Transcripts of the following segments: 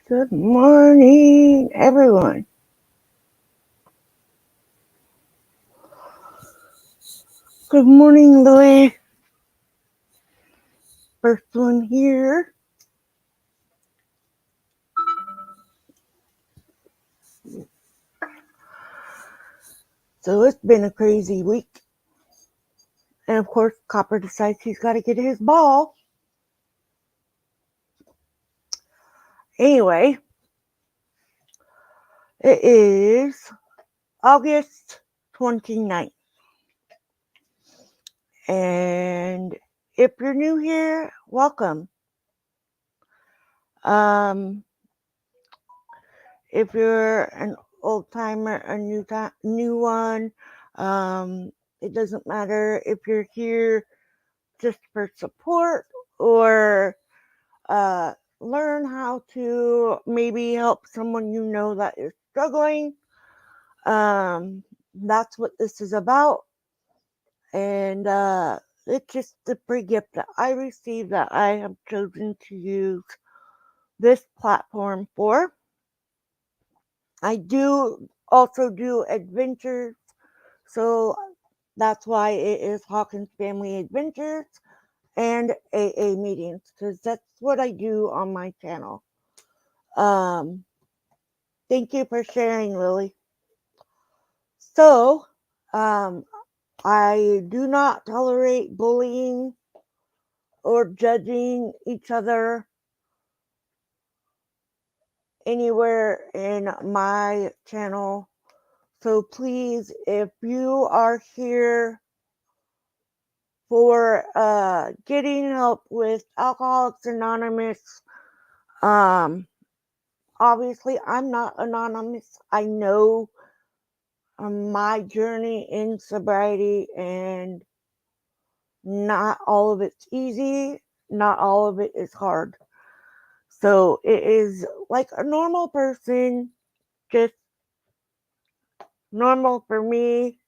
Good morning, everyone. Good morning, Louie. First one here. So it's been a crazy week. And of course, Copper decides he's got to get his ball. Anyway, it is August 29th. And if you're new here, welcome. If you're an old timer, a new one, it doesn't matter if you're here just for support or learn how to maybe help someone you know that is struggling. That's what this is about. And it's just the free gift that I received that I have chosen to use this platform for. I do also do adventures, so that's why it is Hawkins Family Adventures and AA meetings, because that's what I do on my channel. Thank you for sharing, Lily. So, I do not tolerate bullying or judging each other anywhere in my channel. So please, if you are here for getting help with Alcoholics Anonymous, obviously I'm not anonymous. I know my journey in sobriety, and not all of it's easy, not all of it is hard. So it is like a normal person, just normal for me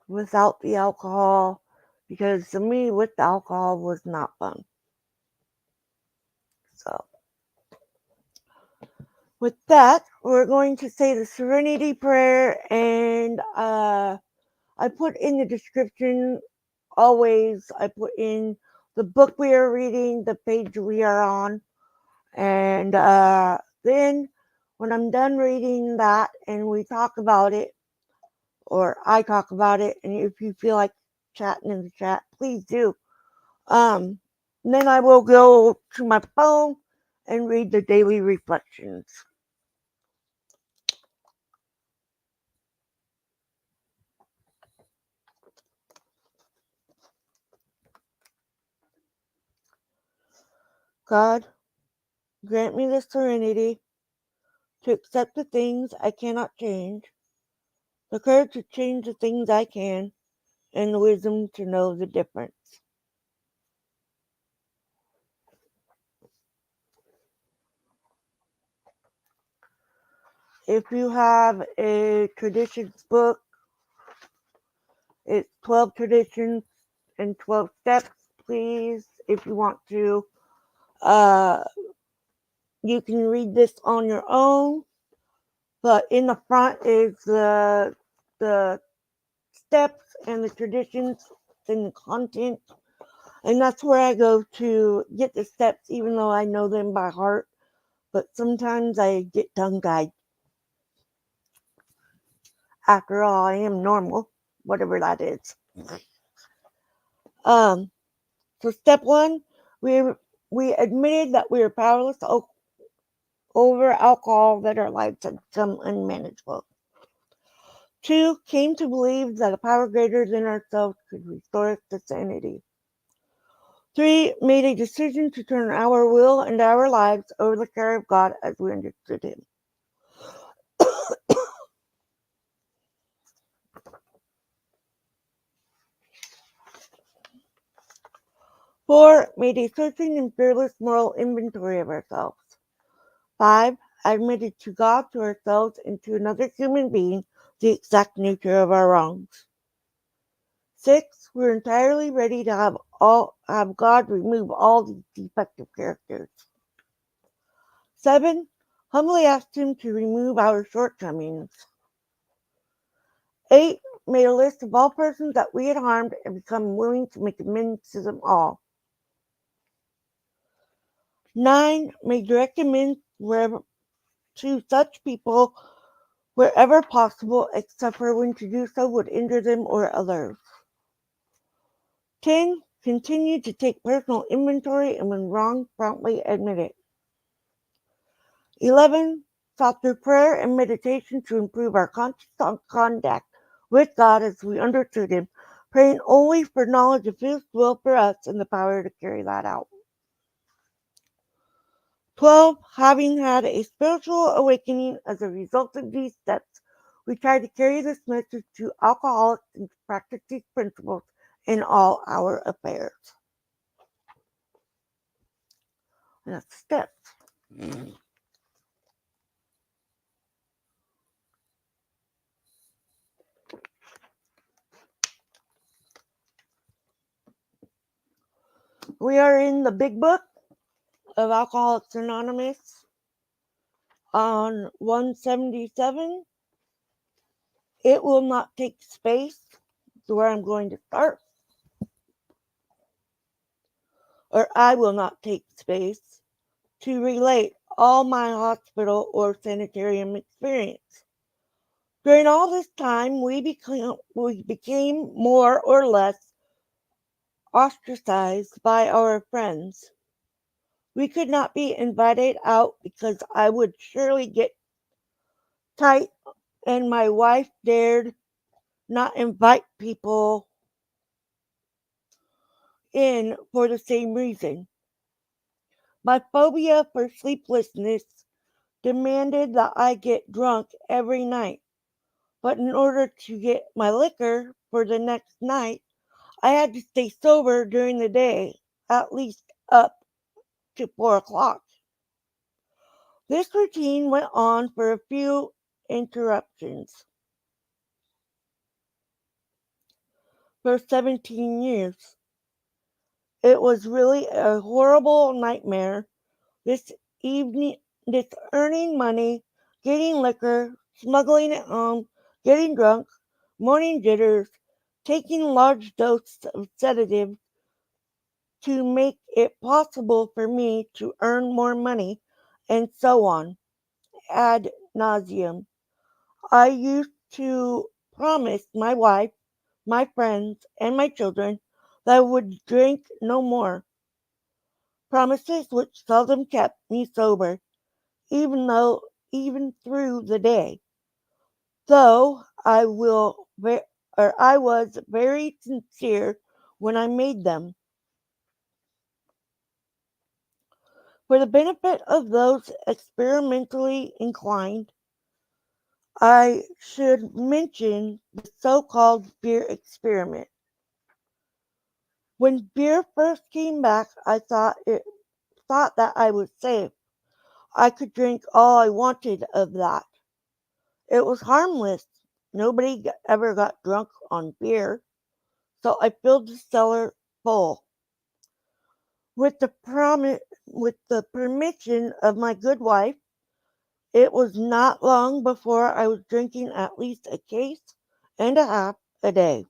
without the alcohol, because to me with the alcohol was not fun. So with that, we're going to say the Serenity Prayer, and I put in the description, always, I put in the book we are reading, the page we are on, and then when I'm done reading that and we talk about it, or I talk about it, and if you feel like chatting in the chat, please do. Then I will go to my phone and read the daily reflections. God, grant me the serenity to accept the things I cannot change, the courage to change the things I can, and the wisdom to know the difference. If you have a traditions book, it's 12 traditions and 12 steps, please. If you want to, you can read this on your own, but in the front is the steps and the traditions and the content. And that's where I go to get the steps, even though I know them by heart. But sometimes I get tongue tied. After all, I am normal, whatever that is. Um, so step one, we we admitted that we were powerless over alcohol, that our lives had become unmanageable. Two, came to believe that a power greater than ourselves could restore us to sanity. Three, made a decision to turn our will and our lives over the care of God as we understood Him. Four, made a searching and fearless moral inventory of ourselves. Five, admitted to God, to ourselves, and to another human being the exact nature of our wrongs. Six, we're entirely ready to have God remove all these defective characters. Seven, humbly asked Him to remove our shortcomings. Eight, made a list of all persons that we had harmed and become willing to make amends to them all. 9, made direct amends to such people wherever possible, except for when to do so would injure them or others. 10, continued to take personal inventory and when wrong, promptly admit it. 11, sought through prayer and meditation to improve our conscious contact with God as we understood Him, praying only for knowledge of His will for us and the power to carry that out. 12, having had a spiritual awakening as a result of these steps, we try to carry this message to alcoholics and to practice these principles in all our affairs. And that's steps. We are in the big book of Alcoholics Anonymous on 177. It will not take space to where I'm going to start, or I will not take space to relate all my hospital or sanitarium experience. During all this time, we became more or less ostracized by our friends. We could not be invited out because I would surely get tight, and my wife dared not invite people in for the same reason. My phobia for sleeplessness demanded that I get drunk every night, but in order to get my liquor for the next night, I had to stay sober during the day, at least up to 4 o'clock. This routine went on for a few interruptions for 17 years. It was really a horrible nightmare. This evening, this earning money, getting liquor, smuggling it home, getting drunk, morning jitters, taking large doses of sedatives to make it possible for me to earn more money, and so on, ad nauseum. I used to promise my wife, my friends, and my children that I would drink no more. Promises which seldom kept me sober, even through the day. Though I was very sincere when I made them. For the benefit of those experimentally inclined, I should mention the so-called beer experiment. When beer first came back, I thought that I was safe. I could drink all I wanted of that. It was harmless. Nobody ever got drunk on beer, so I filled the cellar full. With the permission of my good wife, it was not long before I was drinking at least a case and a half a day.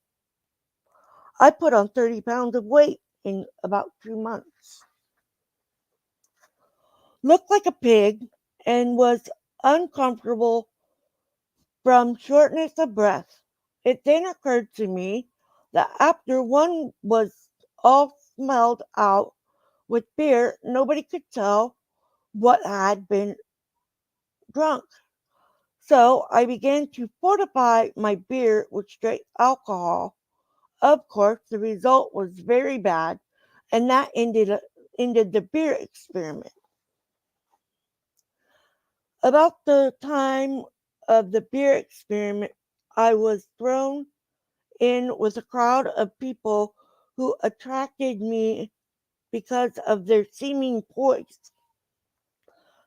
I put on 30 pounds of weight in about 2 months. Looked like a pig and was uncomfortable from shortness of breath. It then occurred to me that after one was all smelled out with beer, nobody could tell what had been drunk. So I began to fortify my beer with straight alcohol. Of course, the result was very bad, and that ended the beer experiment. About the time of the beer experiment, I was thrown in with a crowd of people who attracted me because of their seeming poise,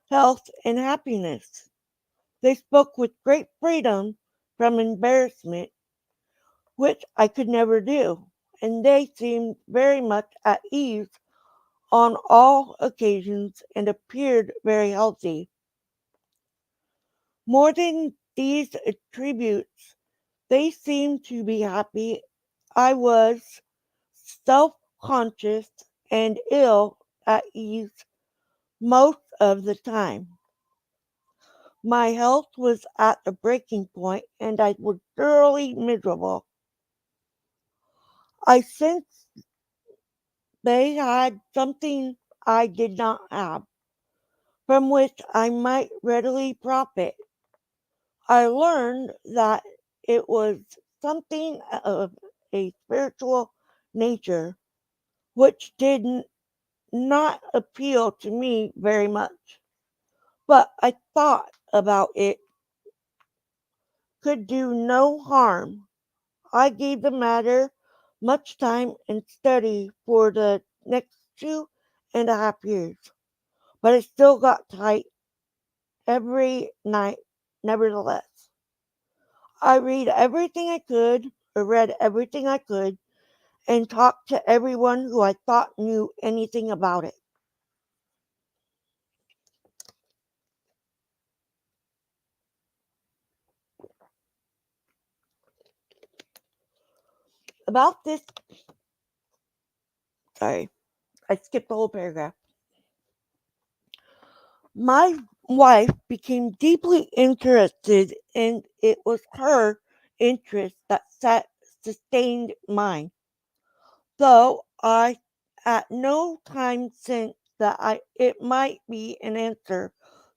health, and happiness. They spoke with great freedom from embarrassment, which I could never do, and they seemed very much at ease on all occasions and appeared very healthy. More than these attributes, they seemed to be happy. I was self conscious and ill at ease most of the time. My health was at a breaking point and I was thoroughly miserable. I sensed they had something I did not have, from which I might readily profit. I learned that it was something of a spiritual nature which did not appeal to me very much. But I thought about it could do no harm. I gave the matter much time and study for the next 2.5 years, but it still got tight every night nevertheless. I read everything I could, and talked to everyone who I thought knew anything about it. About this, sorry, I skipped the whole paragraph. My wife became deeply interested, and it was her interest that sustained mine, though I at no time think that it might be an answer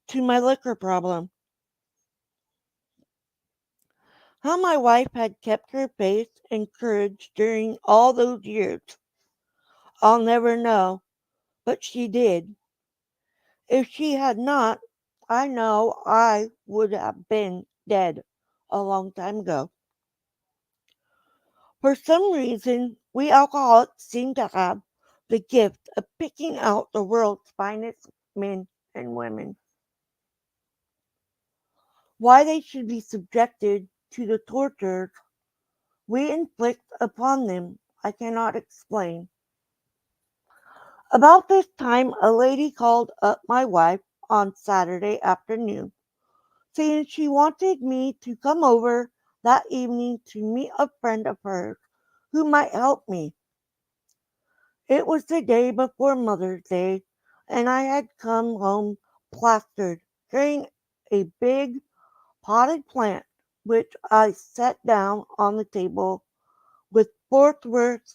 to my liquor problem. How my wife had kept her faith and courage during all those years, I'll never know, but she did. If she had not, I know I would have been dead a long time ago. For some reason, we alcoholics seem to have the gift of picking out the world's finest men and women. Why they should be subjected to the tortures we inflict upon them, I cannot explain. About this time, a lady called up my wife on Saturday afternoon, saying she wanted me to come over that evening to meet a friend of hers who might help me. It was the day before Mother's Day, and I had come home plastered, carrying a big potted plant, which I set down on the table with forthwith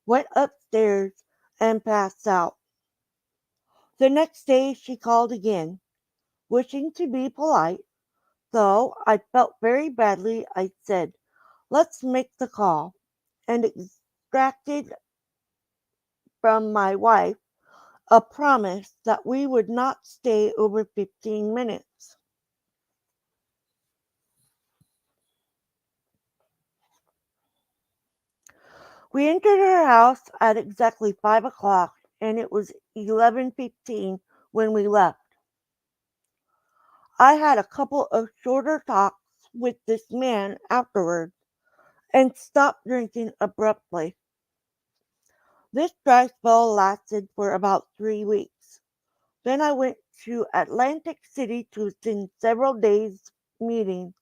went upstairs and passed out. The next day she called again, wishing to be polite. Though I felt very badly, I said, "Let's make the call," and extracted from my wife a promise that we would not stay over 15 minutes. We entered her house at exactly 5 o'clock, and it was 11:15 when we left. I had a couple of shorter talks with this man afterward and stopped drinking abruptly. This dry spell lasted for about 3 weeks. Then I went to Atlantic City to attend several days' meetings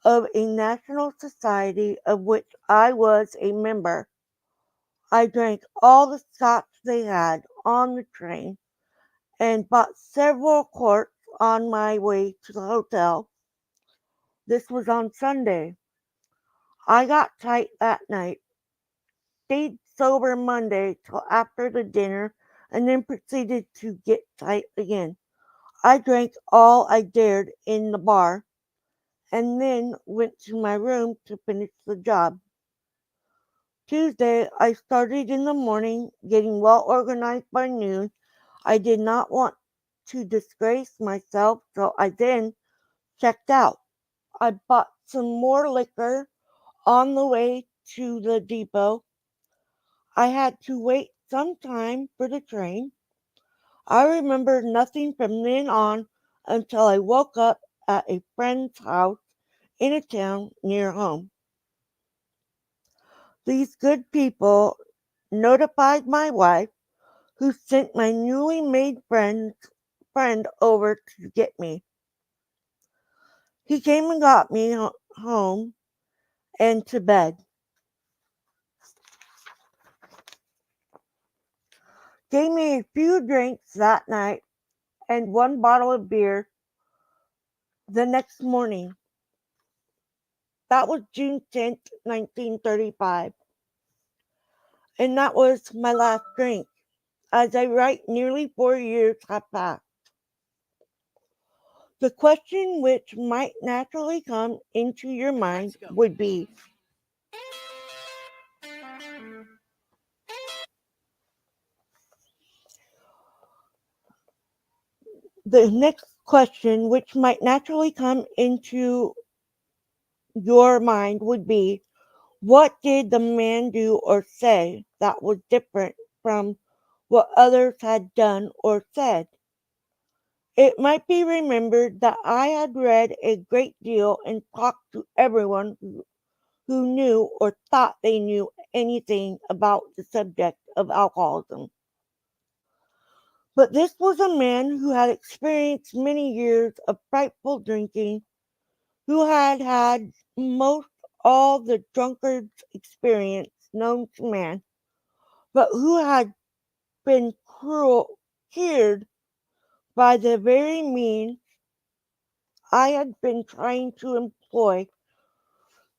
of a national society of which I was a member. I drank all the scotch they had on the train and bought several quarts on my way to the hotel. This was on Sunday. I got tight that night, stayed sober Monday till after the dinner, and then proceeded to get tight again. I drank all I dared in the bar and then went to my room to finish the job. Tuesday, I started in the morning, getting well organized by noon. I did not want to disgrace myself, so I then checked out. I bought some more liquor on the way to the depot. I had to wait some time for the train. I remember nothing from then on until I woke up at a friend's house in a town near home. These good people notified my wife, who sent my newly made friend over to get me. He came and got me home and to bed. Gave me a few drinks that night and one bottle of beer the next morning. That was June 10th, 1935. And that was my last drink. As I write, nearly 4 years have passed. The question which might naturally come into your mind would be, the next question which might naturally come into your mind would be, what did the man do or say that was different from what others had done or said? It might be remembered that I had read a great deal and talked to everyone who knew or thought they knew anything about the subject of alcoholism. But this was a man who had experienced many years of frightful drinking, who had had most all the drunkard's experience known to man, but who had been cured by the very means I had been trying to employ,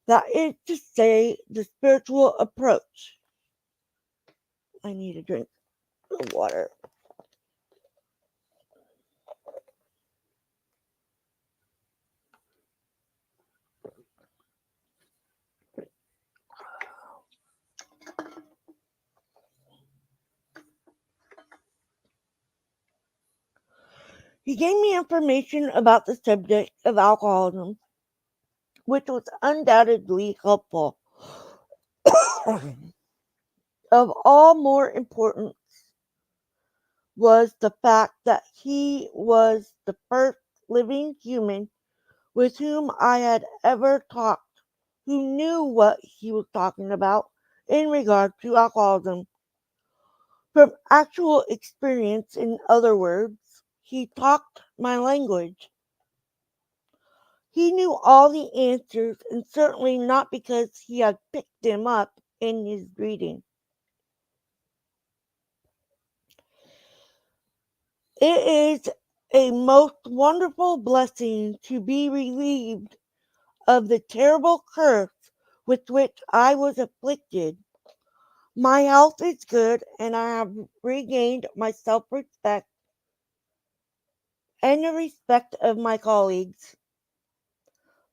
that is to say, the spiritual approach. I need a drink of water. He gave me information about the subject of alcoholism, which was undoubtedly helpful. Of all more importance was the fact that he was the first living human with whom I had ever talked who knew what he was talking about in regard to alcoholism. From actual experience, in other words, he talked my language. He knew all the answers, and certainly not because he had picked them up in his reading. It is a most wonderful blessing to be relieved of the terrible curse with which I was afflicted. My health is good, and I have regained my self respect and the respect of my colleagues.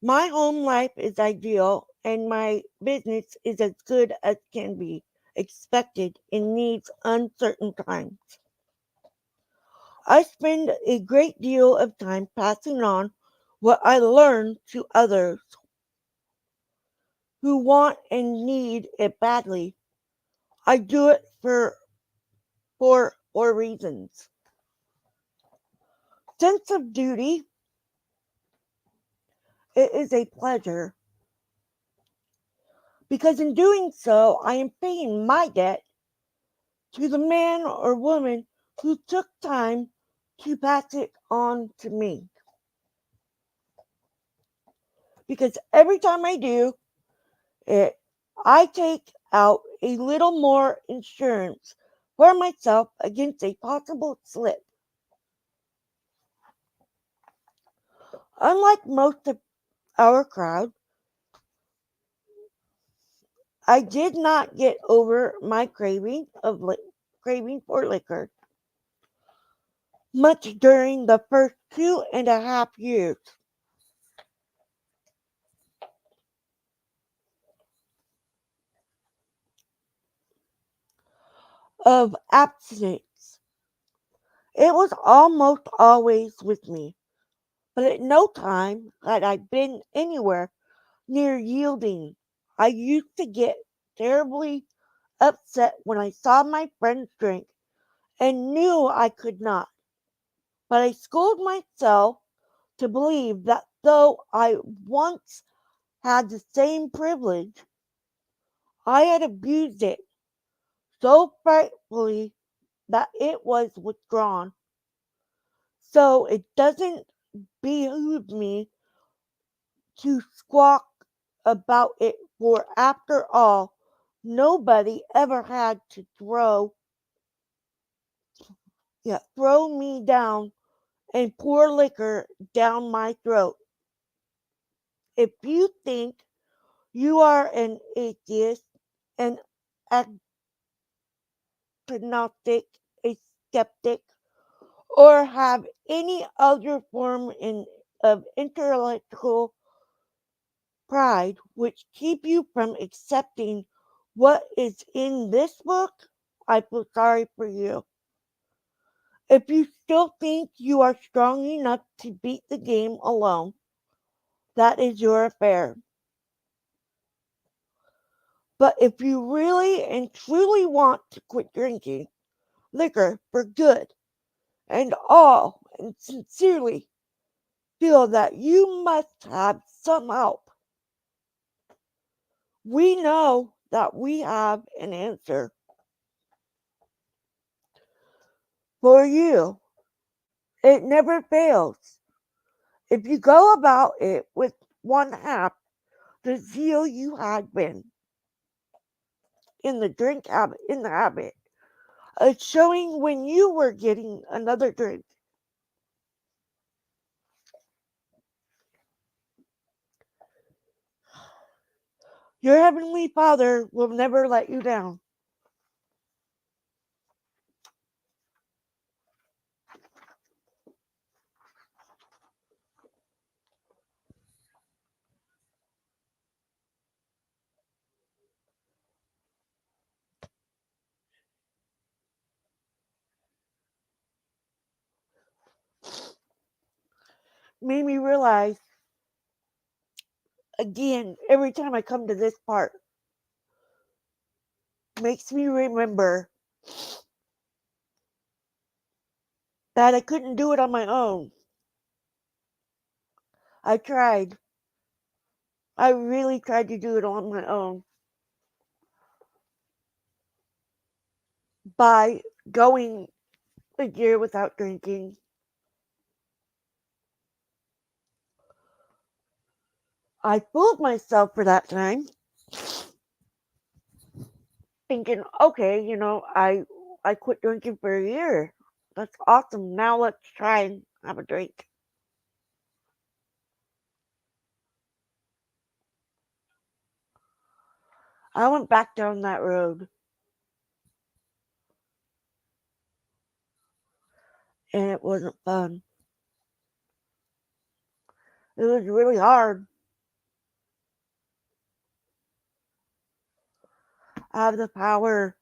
My home life is ideal, and my business is as good as can be expected in these uncertain times. I spend a great deal of time passing on what I learn to others who want and need it badly. I do it for four reasons. Sense of duty, it is a pleasure, because in doing so I am paying my debt to the man or woman who took time to pass it on to me. Because every time I do it, I take out a little more insurance for myself against a possible slip. Unlike most of our crowd, I did not get over my craving for liquor much during the first 2.5 years of abstinence. It was almost always with me, but at no time had I been anywhere near yielding. I used to get terribly upset when I saw my friends drink and knew I could not. But I schooled myself to believe that though I once had the same privilege, I had abused it so frightfully that it was withdrawn. So it doesn't behoove me to squawk about it, for after all, nobody ever had to throw me down and pour liquor down my throat. If you think you are an atheist, an agnostic, a skeptic, or have any other form of intellectual pride which keep you from accepting what is in this book, I feel sorry for you. If you still think you are strong enough to beat the game alone, that is your affair. But if you really and truly want to quit drinking liquor for good and all, and sincerely feel that you must have some help, we know that we have an answer for you. It never fails. If you go about it with one half the zeal you had been in the habit of showing when you were getting another drink, your heavenly Father will never let you down. Made me realize again every time I come to this part, makes me remember that I couldn't do it on my own. I tried. I really tried to do it on my own by going a year without drinking. I fooled myself for that time, thinking, okay, I quit drinking for a year. That's awesome. Now let's try and have a drink. I went back down that road, and it wasn't fun. It was really hard. I have the power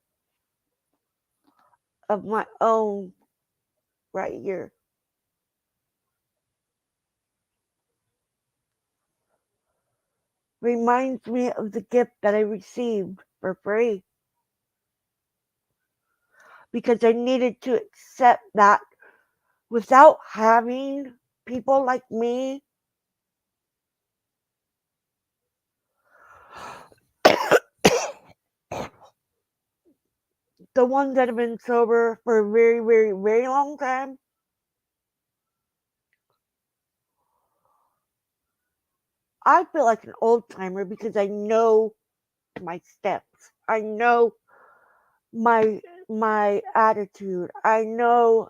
of my own right here. Reminds me of the gift that I received for free because I needed to accept that without having people like me, the ones that have been sober for a very, very, very long time, I feel like an old timer because I know my steps. I know my attitude. I know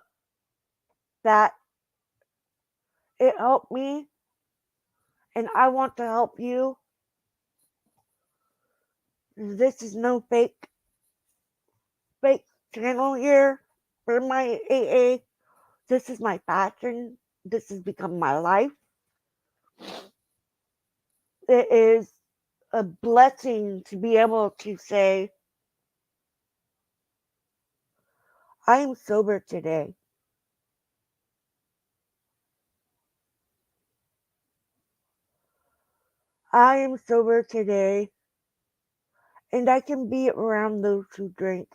that it helped me and I want to help you. This is no fake channel here for my AA. This is my passion. This has become my life. It is a blessing to be able to say, I am sober today. I am sober today, and I can be around those who drink.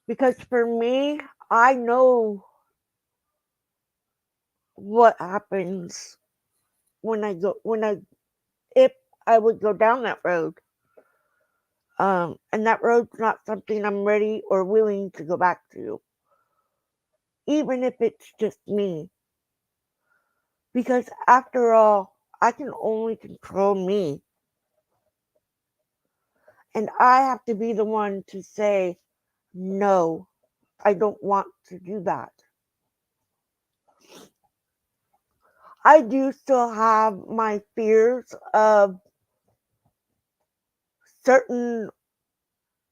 Because for me, I know what happens when I if I would go down that road. And that road's not something I'm ready or willing to go back to, even if it's just me. Because after all, I can only control me. And I have to be the one to say, no, I don't want to do that. I do still have my fears of certain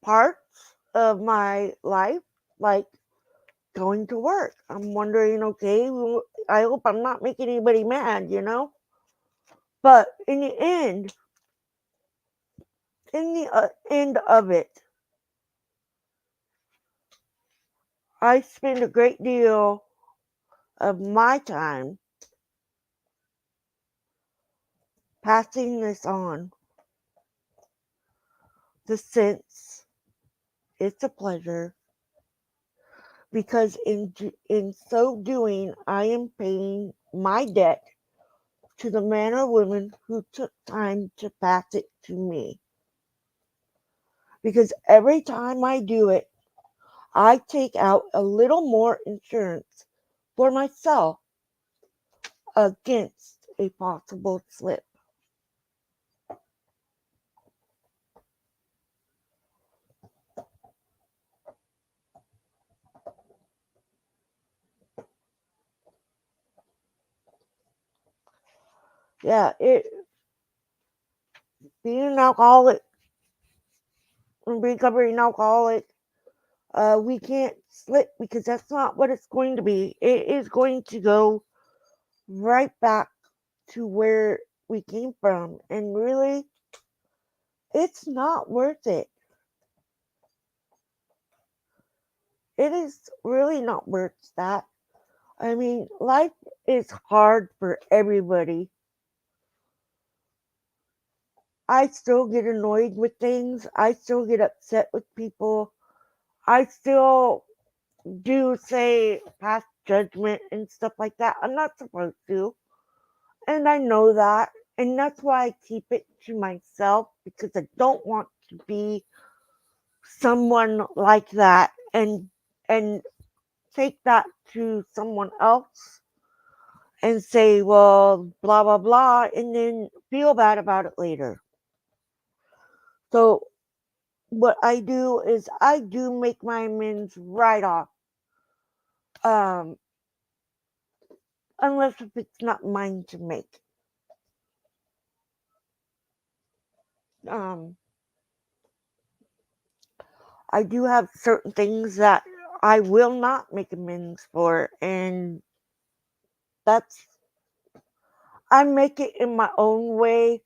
parts of my life, like going to work. I'm wondering, okay, I hope I'm not making anybody mad. But in the end of it, I spend a great deal of my time passing this on. The sense it's a pleasure because in so doing, I am paying my debt to the man or woman who took time to pass it to me. Because every time I do it, I take out a little more insurance for myself against a possible slip. Yeah, being an alcoholic, recovering alcoholic, we can't slip because that's not what it's going to be. It is going to go right back to where we came from, and really, it's not worth it. It is really not worth that. I mean, life is hard for everybody. I still get annoyed with things. I still get upset with people. I still do say pass judgment and stuff like that. I'm not supposed to. And I know that. And that's why I keep it to myself because I don't want to be someone like that and take that to someone else and say, well, blah blah blah, and then feel bad about it later. So what I do is I do make my amends right off. Um, unless if it's not mine to make. Um, I do have certain things that I will not make amends for, and that's I make it in my own way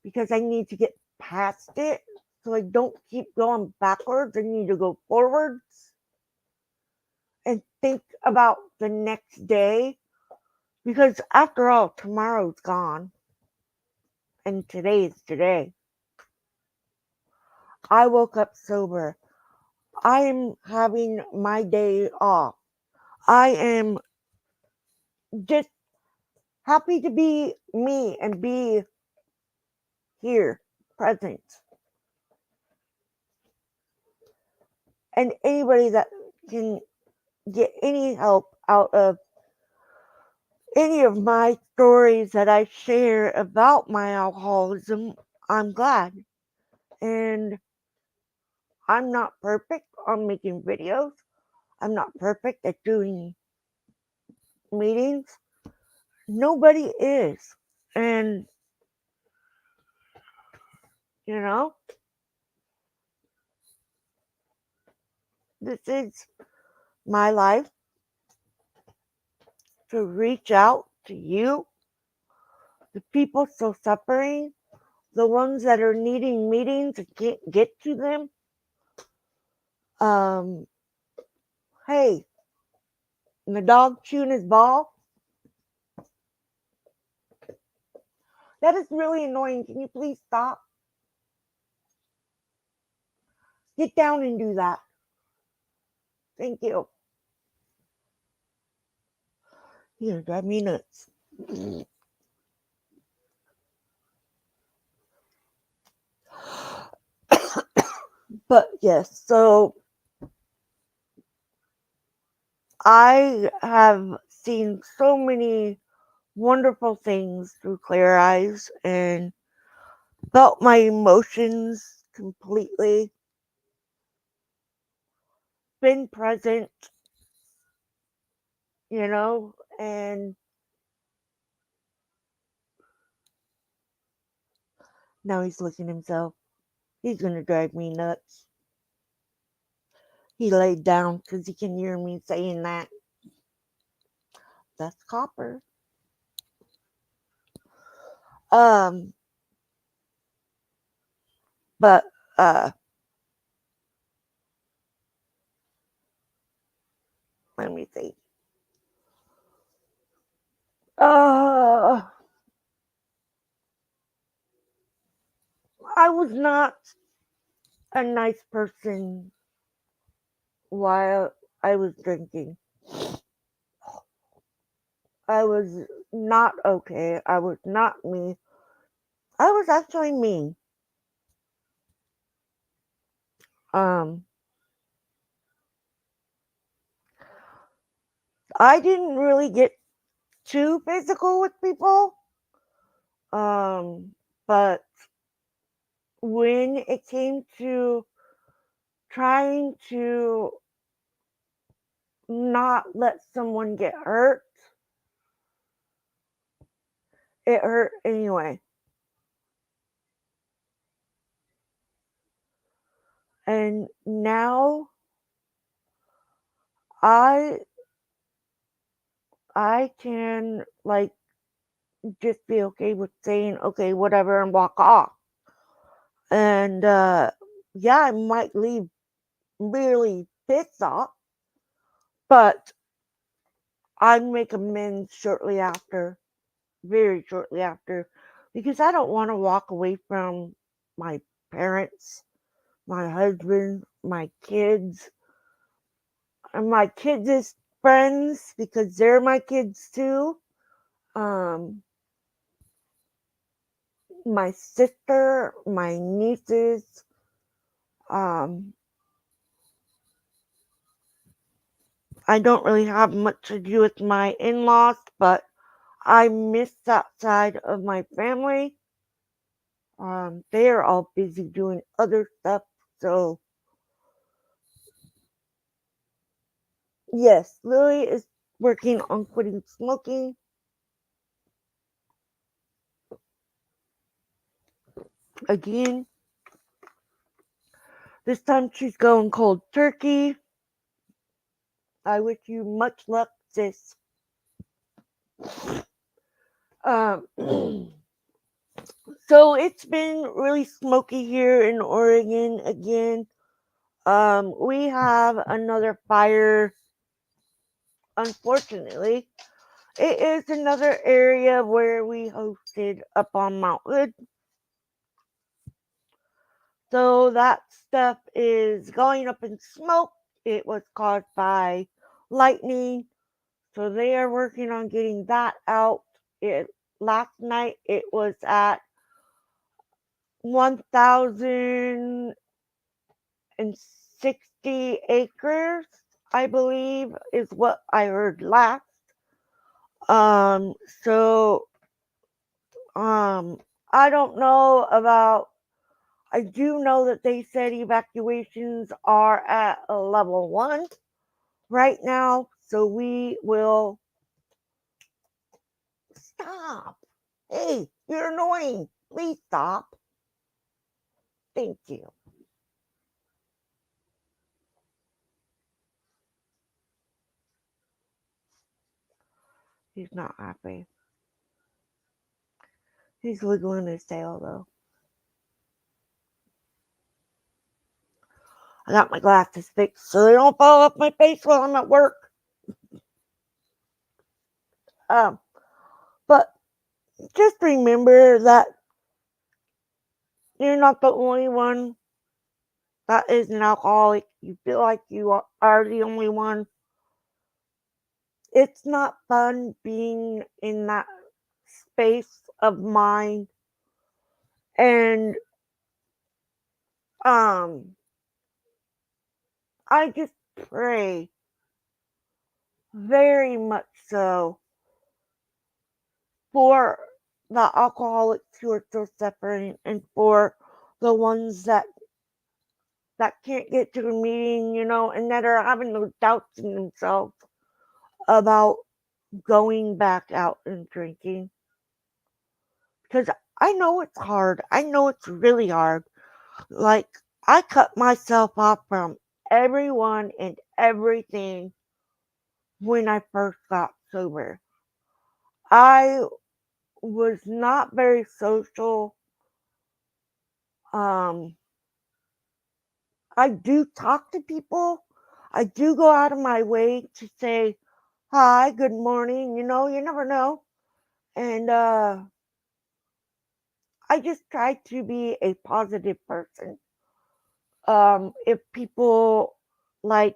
because I need to get past it so I don't keep going backwards. I need to go forwards and think about the next day because after all, tomorrow's gone and today is today. I woke up sober. I am having my day off. I am just happy to be me and be here, present. And anybody that can get any help out of any of my stories that I share about my alcoholism, I'm glad. And I'm not perfect on making videos. I'm not perfect at doing meetings. Nobody is. And, you know, this is my life to reach out to you, the people still suffering, the ones that are needing meetings and can't get to them. Um, hey, the dog chewing his ball. That is really annoying. Can you please stop? Get down and do that. Thank you. You're gonna drive me nuts. But yes, so I have seen so many wonderful things through clear eyes and felt my emotions completely, been present, and now he's licking himself. He's gonna drive me nuts. He laid down because he can hear me saying that. That's Copper. Um, but uh, let me see. Uh, I was not a nice person while I was drinking. I was not okay. I was not me. I was actually mean. Um, I didn't really get too physical with people. But when it came to trying to not let someone get hurt, it hurt anyway. And now I I can like just be okay with saying okay, whatever, and walk off. And yeah, I might leave really pissed off, but I make amends shortly after, very shortly after, because I don't want to walk away from my parents, my husband, my kids, and my kids' friends because they're my kids too. Um, my sister, my nieces. Um, I don't really have much to do with my in-laws, but I miss that side of my family. They are all busy doing other stuff. So yes, Lily is working on quitting smoking. Again, this time she's going cold turkey. I wish you much luck, sis. Um, so it's been really smoky here in Oregon again. We have another fire. Unfortunately, it is another area where we hosted up on Mount Hood. So that stuff is going up in smoke. It was caused by lightning. So they are working on getting that out. It last night it was at 1,060 acres, I believe, is what I heard last. Um, so I don't know about. I do know that they said evacuations are at a level 1 right now, so we will stop. Hey, you're annoying. Please stop. Thank you. He's not happy. He's wiggling his tail though. I got my glasses fixed so they don't fall off my face while I'm at work. Um, but just remember that you're not the only one that is an alcoholic. You feel like you are the only one. It's not fun being in that space of mind. And um, I just pray very much so for the alcoholics who are still suffering and for the ones that can't get to a meeting, and that are having those doubts in themselves about going back out and drinking. Because I know it's hard. I know it's really hard. Like, I cut myself off from everyone and everything when I first got sober. I was not very social. Um, I do talk to people. I do go out of my way to say hi, good morning. You never know. And I just try to be a positive person. If people like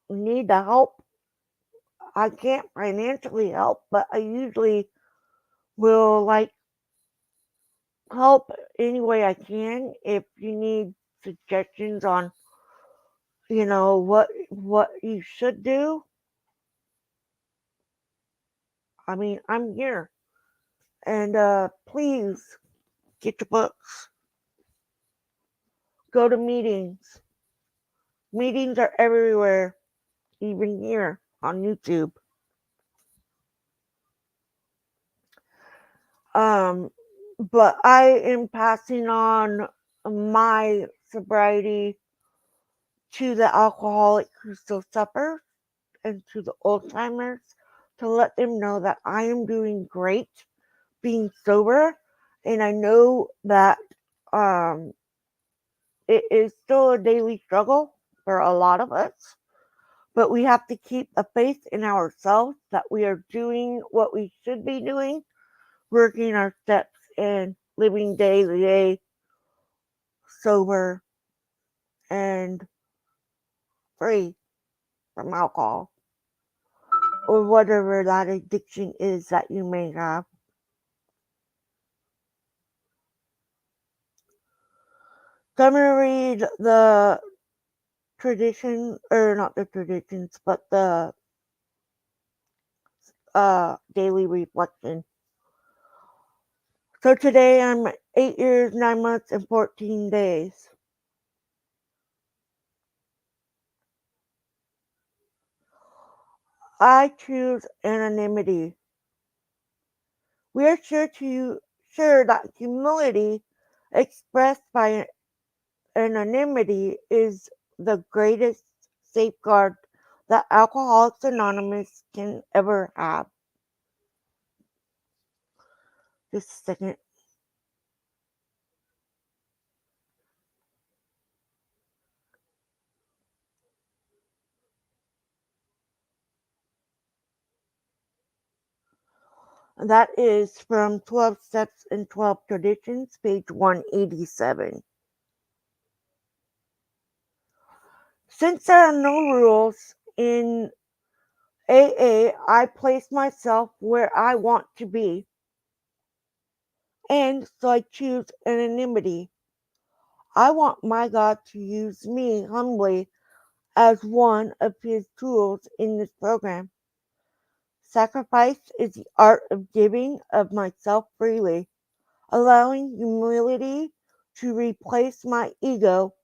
need the help, I can't financially help, but I usually will like help any way I can. If you need suggestions on, what you should do, I mean, I'm here. And please get your books. Go to meetings. Meetings are everywhere, even here on YouTube. Um, but I am passing on my sobriety to the alcoholic who still suffers and to the old timers to let them know that I am doing great being sober. And I know that um, it is still a daily struggle for a lot of us, but we have to keep a faith in ourselves that we are doing what we should be doing, working our steps and living day to day sober and free from alcohol or whatever that addiction is that you may have. So I'm going to read the tradition, or not the traditions, but the daily reflection. So today I'm 8 years, 9 months, and 14 days. I choose anonymity. We are sure that humility expressed by anonymity is the greatest safeguard that Alcoholics Anonymous can ever have. Just a second. That is from 12 Steps and 12 Traditions, page 187. Since there are no rules in AA, I place myself where I want to be, and so I choose anonymity. I want my God to use me humbly as one of his tools in this program. Sacrifice is the art of giving of myself freely, allowing humility to replace my ego.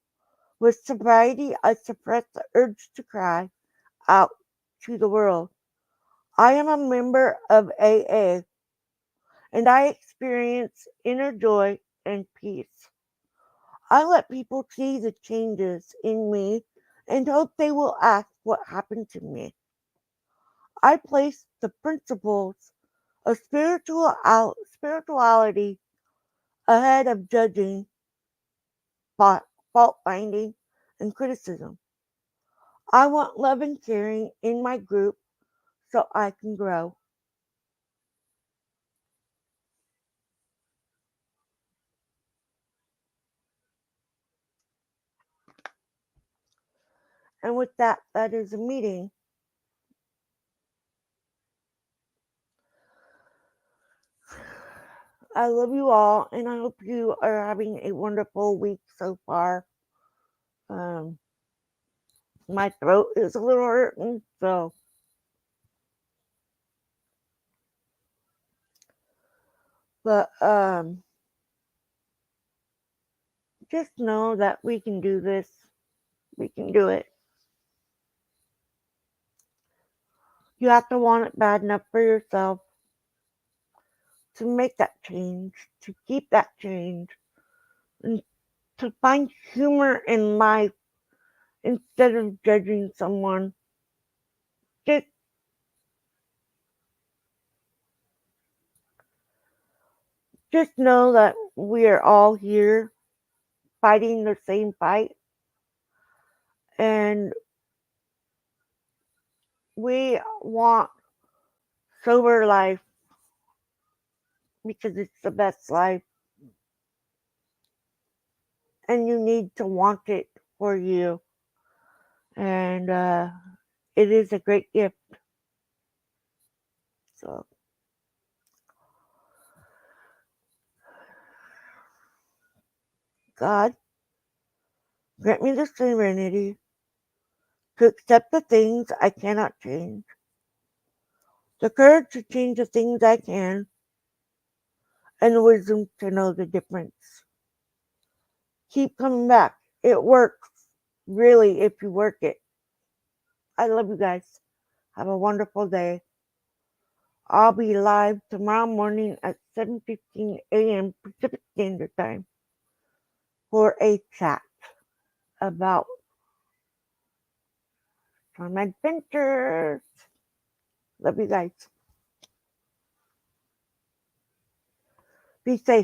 With sobriety, I suppress the urge to cry out to the world. I am a member of AA, and I experience inner joy and peace. I let people see the changes in me and hope they will ask what happened to me. I place the principles of spirituality ahead of judging, fault finding, and criticism. I want love and caring in my group so I can grow. And with that, that is a meeting. I love you all, and I hope you are having a wonderful week so far. Um, my throat is a little hurting, so but just know that we can do this. We can do it. You have to want it bad enough for yourself to make that change, to keep that change, and to find humor in life instead of judging someone. Just just know that we are all here fighting the same fight, and we want sober life because it's the best life, and you need to want it for you. And it is a great gift. So, God, grant me the serenity to accept the things I cannot change, the courage to change the things I can, and the wisdom to know the difference. Keep coming back. It works, really, if you work it. I love you guys. Have a wonderful day. I'll be live tomorrow morning at 7:15 a.m. Pacific Standard Time for a chat about some adventures. Love you guys. Be safe.